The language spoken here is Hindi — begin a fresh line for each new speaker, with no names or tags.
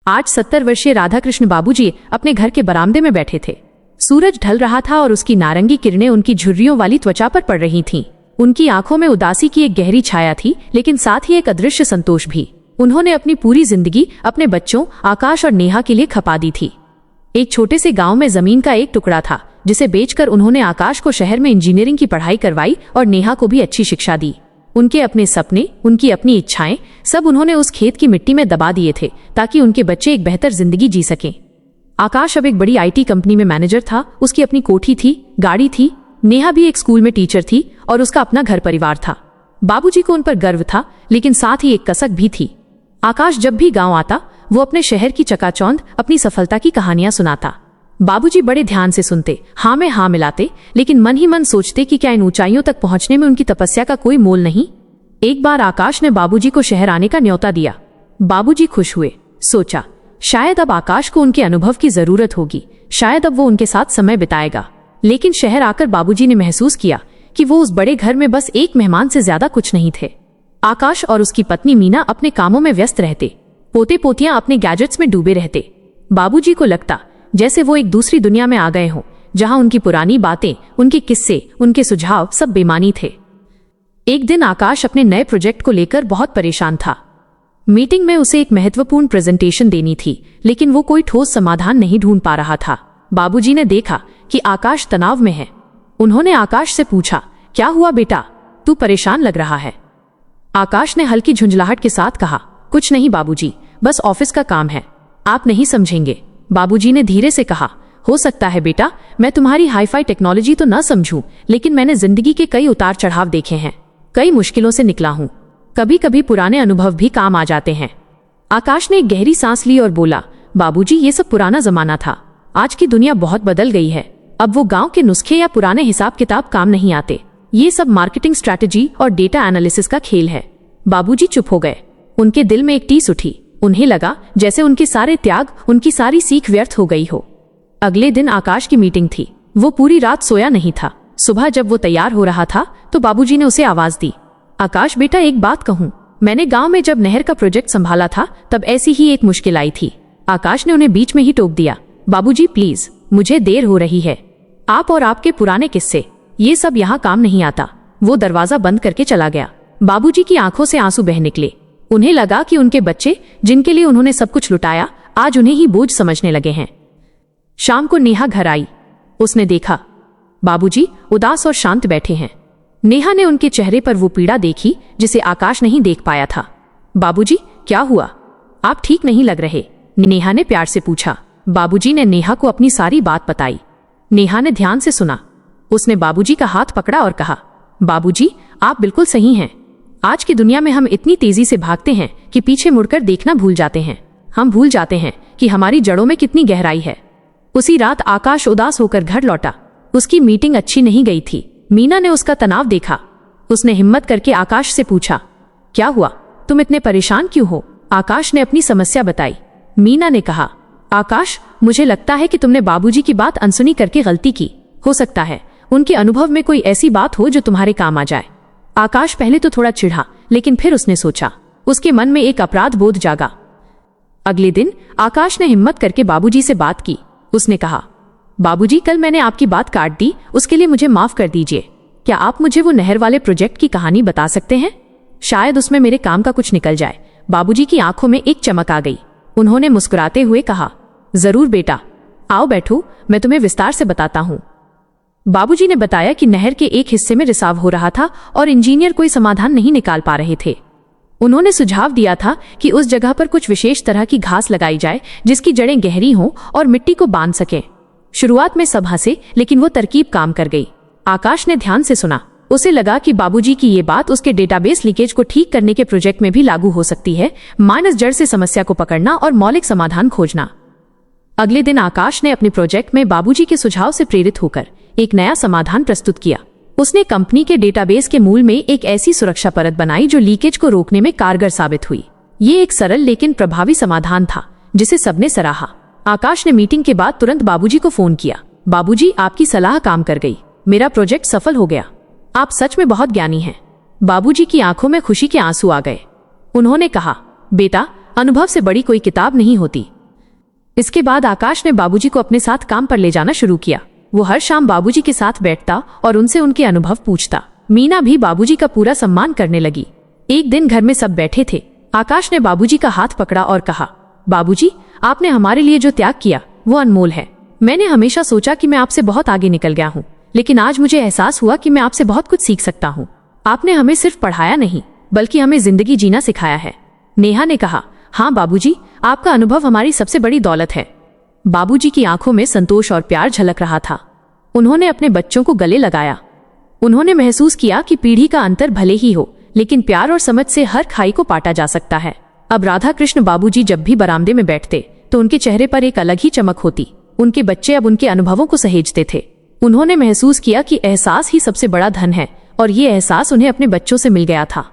आज 70 वर्षीय राधाकृष्ण बाबूजी अपने घर के बरामदे में बैठे थे। सूरज ढल रहा था और उसकी नारंगी किरणें उनकी झुर्रियों वाली त्वचा पर पड़ रही थीं। उनकी आंखों में उदासी की एक गहरी छाया थी, लेकिन साथ ही एक अदृश्य संतोष भी। उन्होंने अपनी पूरी जिंदगी अपने बच्चों आकाश और नेहा के लिए खपा दी थी। एक छोटे से गांव में जमीन का एक टुकड़ा था, जिसे बेचकर उन्होंने आकाश को शहर में इंजीनियरिंग की पढ़ाई करवाई और नेहा को भी अच्छी शिक्षा दी। उनके अपने सपने, उनकी अपनी इच्छाएं, सब उन्होंने उस खेत की मिट्टी में दबा दिए थे ताकि उनके बच्चे एक बेहतर जिंदगी जी सकें। आकाश अब एक बड़ी IT कंपनी में मैनेजर था। उसकी अपनी कोठी थी, गाड़ी थी। नेहा भी एक स्कूल में टीचर थी और उसका अपना घर परिवार था। बाबूजी को उन पर गर्व था, लेकिन साथ ही एक कसक भी थी। आकाश जब भी गांव आता, वो अपने शहर की चकाचौंध, अपनी सफलता की कहानियां सुनाता। बाबूजी बड़े ध्यान से सुनते, हाँ में हाँ मिलाते, लेकिन मन ही मन सोचते कि क्या इन ऊंचाइयों तक पहुंचने में उनकी तपस्या का कोई मोल नहीं। एक बार आकाश ने बाबूजी को शहर आने का न्योता दिया। बाबूजी खुश हुए। सोचा, शायद अब आकाश को उनके अनुभव की जरूरत होगी, शायद अब वो उनके साथ समय बिताएगा। लेकिन शहर आकर बाबूजी ने महसूस किया कि वो उस बड़े घर में बस एक मेहमान से ज्यादा कुछ नहीं थे। आकाश और उसकी पत्नी मीना अपने कामों में व्यस्त रहते, पोते पोतियां अपने गैजेट्स में डूबे रहते। बाबूजी को लगता जैसे वो एक दूसरी दुनिया में आ गए हों, जहां उनकी पुरानी बातें, उनके किस्से, उनके सुझाव सब बेमानी थे। एक दिन आकाश अपने नए प्रोजेक्ट को लेकर बहुत परेशान था। मीटिंग में उसे एक महत्वपूर्ण प्रेजेंटेशन देनी थी, लेकिन वो कोई ठोस समाधान नहीं ढूंढ पा रहा था। बाबूजी ने देखा कि आकाश तनाव में है। उन्होंने आकाश से पूछा, क्या हुआ बेटा, तू परेशान लग रहा है? आकाश ने हल्की झुंझलाहट के साथ कहा, कुछ नहीं बाबूजी, बस ऑफिस का काम है, आप नहीं समझेंगे। बाबूजी ने धीरे से कहा, हो सकता है बेटा मैं तुम्हारी हाईफाई टेक्नोलॉजी तो न समझूं, लेकिन मैंने जिंदगी के कई उतार चढ़ाव देखे हैं, कई मुश्किलों से निकला हूं। कभी कभी पुराने अनुभव भी काम आ जाते हैं। आकाश ने एक गहरी सांस ली और बोला, बाबूजी ये सब पुराना जमाना था, आज की दुनिया बहुत बदल गई है। अब वो गांव के नुस्खे या पुराने हिसाब किताब काम नहीं आते। ये सब मार्केटिंग स्ट्रैटेजी और डेटा एनालिसिस का खेल है। बाबूजी चुप हो गए। उनके दिल में एक टीस उठी। उन्हें लगा जैसे उनके सारे त्याग, उनकी सारी सीख व्यर्थ हो गई हो। अगले दिन आकाश की मीटिंग थी। वो पूरी रात सोया नहीं था। सुबह जब वो तैयार हो रहा था तो बाबूजी ने उसे आवाज दी, आकाश बेटा एक बात कहूं, मैंने गांव में जब नहर का प्रोजेक्ट संभाला था तब ऐसी ही एक मुश्किल आई थी। आकाश ने उन्हें बीच में ही टोक दिया, बाबूजी प्लीज, मुझे देर हो रही है। आप और आपके पुराने किस्से, ये सब यहाँ काम नहीं आता। वो दरवाजा बंद करके चला गया। बाबूजी की आंखों से आंसू बह निकले। उन्हें लगा कि उनके बच्चे, जिनके लिए उन्होंने सब कुछ लुटाया, आज उन्हें ही बोझ समझने लगे हैं। शाम को नेहा घर आई। उसने देखा बाबूजी उदास और शांत बैठे हैं। नेहा ने उनके चेहरे पर वो पीड़ा देखी जिसे आकाश नहीं देख पाया था। बाबूजी क्या हुआ, आप ठीक नहीं लग रहे, नेहा ने प्यार से पूछा। बाबूजी ने नेहा को अपनी सारी बात बताई। नेहा ने ध्यान से सुना। उसने बाबूजी का हाथ पकड़ा और कहा, बाबूजी आप बिल्कुल सही हैं। आज की दुनिया में हम इतनी तेजी से भागते हैं कि पीछे मुड़कर देखना भूल जाते हैं। हम भूल जाते हैं कि हमारी जड़ों में कितनी गहराई है। उसी रात आकाश उदास होकर घर लौटा। उसकी मीटिंग अच्छी नहीं गई थी। मीना ने उसका तनाव देखा। उसने हिम्मत करके आकाश से पूछा, क्या हुआ, तुम इतने परेशान क्यों हो? आकाश ने अपनी समस्या बताई। मीना ने कहा, आकाश मुझे लगता है कि तुमने बाबूजी की बात अनसुनी करके गलती की। हो सकता है उनके अनुभव में कोई ऐसी बात हो जो तुम्हारे काम आ जाए। आकाश पहले तो थोड़ा चिढ़ा, लेकिन फिर उसने सोचा। उसके मन में एक अपराध बोध जागा। अगले दिन आकाश ने हिम्मत करके बाबूजी से बात की। उसने कहा, बाबूजी कल मैंने आपकी बात काट दी, उसके लिए मुझे माफ कर दीजिए। क्या आप मुझे वो नहर वाले प्रोजेक्ट की कहानी बता सकते हैं? शायद उसमें मेरे काम का कुछ निकल जाए। बाबूजी की आंखों में एक चमक आ गई। उन्होंने मुस्कुराते हुए कहा, जरूर बेटा, आओ बैठो, मैं तुम्हें विस्तार से बताता हूँ। बाबूजी ने बताया कि नहर के एक हिस्से में रिसाव हो रहा था और इंजीनियर कोई समाधान नहीं निकाल पा रहे थे। उन्होंने सुझाव दिया था कि उस जगह पर कुछ विशेष तरह की घास लगाई जाए जिसकी जड़ें गहरी हों और मिट्टी को बांध सके। शुरुआत में सब हंसे, लेकिन वो तरकीब काम कर गई। आकाश ने ध्यान से सुना। उसे लगा कि बाबूजी की ये बात उसके डेटाबेस लीकेज को ठीक करने के प्रोजेक्ट में भी लागू हो सकती है, माइनस जड़ से समस्या को पकड़ना और मौलिक समाधान खोजना। अगले दिन आकाश ने अपने प्रोजेक्ट में बाबूजी के सुझाव से प्रेरित होकर एक नया समाधान प्रस्तुत किया। उसने कंपनी के डेटाबेस के मूल में एक ऐसी सुरक्षा परत बनाई जो लीकेज को रोकने में कारगर साबित हुई। ये एक सरल लेकिन प्रभावी समाधान था जिसे सबने सराहा। आकाश ने मीटिंग के बाद तुरंत बाबूजी को फोन किया, बाबूजी आपकी सलाह काम कर गई, मेरा प्रोजेक्ट सफल हो गया, आप सच में बहुत ज्ञानी हैं। बाबूजी की आंखों में खुशी के आंसू आ गए। उन्होंने कहा, बेटा अनुभव से बड़ी कोई किताब नहीं होती, इसके बाद आकाश ने बाबूजी को अपने साथ काम पर ले जाना शुरू किया। वो हर शाम बाबूजी के साथ बैठता और उनसे उनके अनुभव पूछता। मीना भी बाबूजी का पूरा सम्मान करने लगी। एक दिन घर में सब बैठे थे। आकाश ने बाबूजी का हाथ पकड़ा और कहा, बाबूजी, आपने हमारे लिए जो त्याग किया वो अनमोल है। मैंने हमेशा सोचा कि मैं आपसे बहुत आगे निकल गया हूँ, लेकिन आज मुझे एहसास हुआ कि मैं आपसे बहुत कुछ सीख सकता हूँ। आपने हमें सिर्फ पढ़ाया नहीं, बल्कि हमें जिंदगी जीना सिखाया है। नेहा ने कहा, हाँ बाबूजी, आपका अनुभव हमारी सबसे बड़ी दौलत है। बाबूजी की आंखों में संतोष और प्यार झलक रहा था। उन्होंने अपने बच्चों को गले लगाया। उन्होंने महसूस किया कि पीढ़ी का अंतर भले ही हो, लेकिन प्यार और समझ से हर खाई को पाटा जा सकता है। अब राधा कृष्ण बाबूजी जब भी बरामदे में बैठते तो उनके चेहरे पर एक अलग ही चमक होती। उनके बच्चे अब उनके अनुभवों को सहेजते थे। उन्होंने महसूस किया कि एहसास ही सबसे बड़ा धन है, और ये एहसास उन्हें अपने बच्चों से मिल गया था।